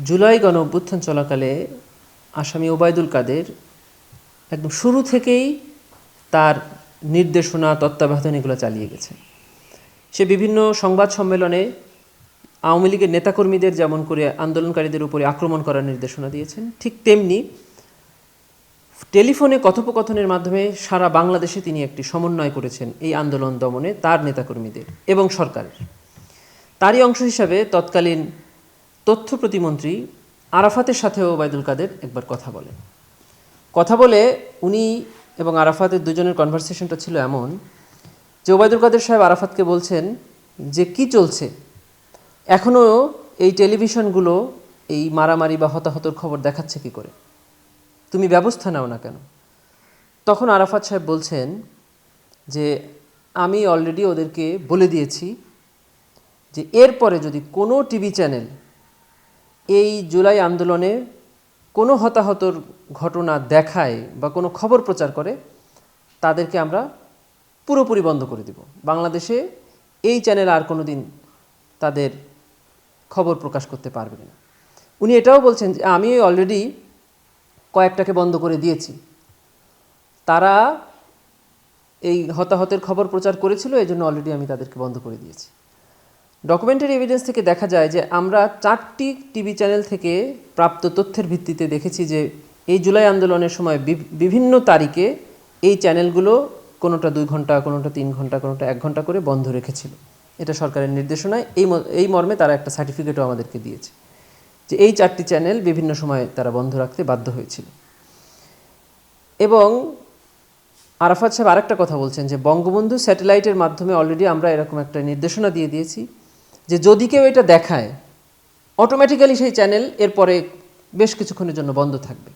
জুলাই গণ অভ্যুত্থান চলাকালে আসামি ওবায়দুল কাদের একদম শুরু থেকেই তার নির্দেশনা তত্ত্বাবধান এগুলো চালিয়ে গেছে। সে বিভিন্ন সংবাদ সম্মেলনে আওয়ামী লীগের নেতাকর্মীদের যেমন করে আন্দোলনকারীদের উপরে আক্রমণ করার নির্দেশনা দিয়েছেন, ঠিক তেমনি টেলিফোনে কথোপকথনের মাধ্যমে সারা বাংলাদেশে তিনি একটি সমন্বয় করেছেন এই আন্দোলন দমনে তার নেতাকর্মীদের এবং সরকারের। তারই অংশ হিসাবে তৎকালীন তথ্য প্রতিমন্ত্রী আরাফাতের সাথেও ওবায়দুল কাদের একবার কথা বলে উনি এবং আরাফাতের দুজনের কনভারসেশনটা ছিল এমন যে ওবায়দুল কাদের সাহেব আরাফাতকে বলছেন যে কি চলছে, এখনও এই টেলিভিশনগুলো এই মারামারি বা হতাহতর খবর দেখাচ্ছে কি করে, তুমি ব্যবস্থা নাও না কেন? তখন আরাফাত সাহেব বলছেন যে আমি অলরেডি ওদেরকে বলে দিয়েছি যে এরপরে যদি কোনো টিভি চ্যানেল এই জুলাই আন্দোলনে কোনো হতাহতর ঘটনা দেখায় বা কোনো খবর প্রচার করে তাদেরকে আমরা পুরোপুরি বন্ধ করে দেব। বাংলাদেশে এই চ্যানেল আর কোনো দিন তাদের খবর প্রকাশ করতে পারবে না। উনি এটাও বলছেন যে আমি অলরেডি কয়েকটাকে বন্ধ করে দিয়েছি, তারা এই হতাহতের খবর প্রচার করেছিল, এই জন্য অলরেডি আমি তাদেরকে বন্ধ করে দিয়েছি। ডকুমেন্টারি এভিডেন্স থেকে দেখা যায় যে আমরা 4টি টিভি চ্যানেল থেকে প্রাপ্ত তথ্যের ভিত্তিতে দেখেছি যে এই জুলাই আন্দোলনের সময় বিভিন্ন তারিখে এই চ্যানেলগুলো কোনোটা 2 ঘন্টা, কোনোটা 3 ঘন্টা, কোনোটা 1 ঘন্টা করে বন্ধ রেখেছিল। এটা সরকারের নির্দেশনায় এই মর্মে তারা একটা সার্টিফিকেটও আমাদেরকে দিয়েছে যে এই 4টি চ্যানেল বিভিন্ন সময় তারা বন্ধ রাখতে বাধ্য হয়েছিল। এবং আরাফাত সাহেব আরেকটা কথা বলছেন যে বঙ্গবন্ধু স্যাটেলাইটের মাধ্যমে অলরেডি আমরা এরকম একটা নির্দেশনা দিয়ে দিয়েছি যে যদি কেউ এটা দেখায় অটোমেটিক্যালি সেই চ্যানেল এরপরে বেশ কিছুক্ষণের জন্য বন্ধ থাকবে।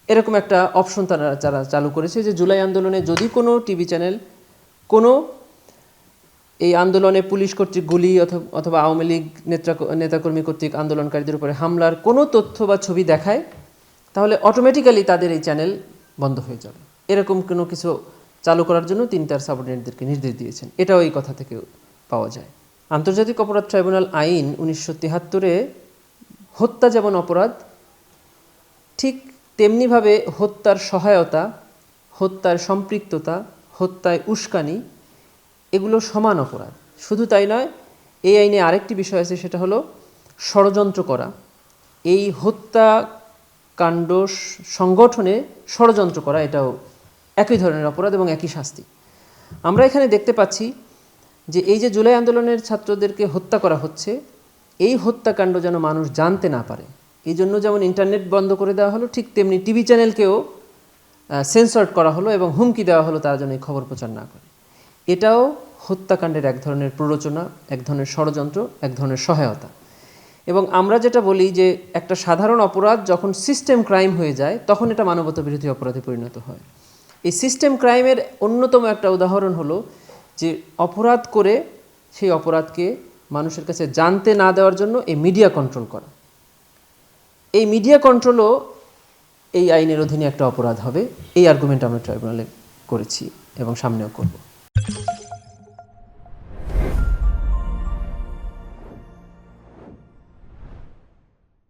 এরকম একটা অপশন যারা চালু করেছে যে জুলাই আন্দোলনে যদি কোনো টিভি চ্যানেল কোনো এই আন্দোলনে পুলিশ কর্তৃক গুলি অথবা আওয়ামী লীগ নেতাকর্মী কর্তৃক আন্দোলনকারীদের উপরে হামলার কোনো তথ্য বা ছবি দেখায় তাহলে অটোমেটিক্যালি তাদের এই চ্যানেল বন্ধ হয়ে যাবে। এরকম কোনো কিছু চালু করার জন্য তিনি তার সাবঅর্ডিনেটদেরকে নির্দেশ দিয়েছেন। এটাও এই কথা থেকে পাওয়া যায়। আন্তর্জাতিক অপরাধ ট্রাইব্যুনাল আইন 1973-এ হত্যা যেমন অপরাধ, ঠিক তেমনিভাবে হত্যার সহায়তা, হত্যার সম্পৃক্ততা, হত্যায় উস্কানি এগুলো সমান অপরাধ। শুধু তাই নয়, এই আইনে আরেকটি বিষয় আছে, সেটা হলো ষড়যন্ত্র করা। এই হত্যাকাণ্ড সংগঠনে ষড়যন্ত্র করা এটাও একই ধরনের অপরাধ এবং একই শাস্তি। আমরা এখানে দেখতে পাচ্ছি যে এই যে জুলাই আন্দোলনের ছাত্রদেরকে হত্যা করা হচ্ছে, এই হত্যাকাণ্ড যেন মানুষ জানতে না পারে, এই জন্য যেমন ইন্টারনেট বন্ধ করে দেওয়া হলো, ঠিক তেমনি টিভি চ্যানেলকেও সেন্সর্ড করা হলো এবং হুমকি দেওয়া হলো তারা যেন এই খবর প্রচার না করে। এটাও হত্যাকাণ্ডের এক ধরনের প্ররোচনা, এক ধরনের ষড়যন্ত্র, এক ধরনের সহায়তা। এবং আমরা যেটা বলি যে একটা সাধারণ অপরাধ যখন সিস্টেম ক্রাইম হয়ে যায় তখন এটা মানবতা বিরোধী অপরাধে পরিণত হয়। এই সিস্টেম ক্রাইমের অন্যতম একটা উদাহরণ হলো যে অপরাধ করে সেই অপরাধকে মানুষের কাছে জানতে না দেওয়ার জন্য এই মিডিয়া কন্ট্রোল করা। এই মিডিয়া কন্ট্রোলও এই আইনের অধীনে একটা অপরাধ হবে। এই আর্গুমেন্ট আমরা ট্রাইব্যুনালে করেছি এবং সামনেও করব।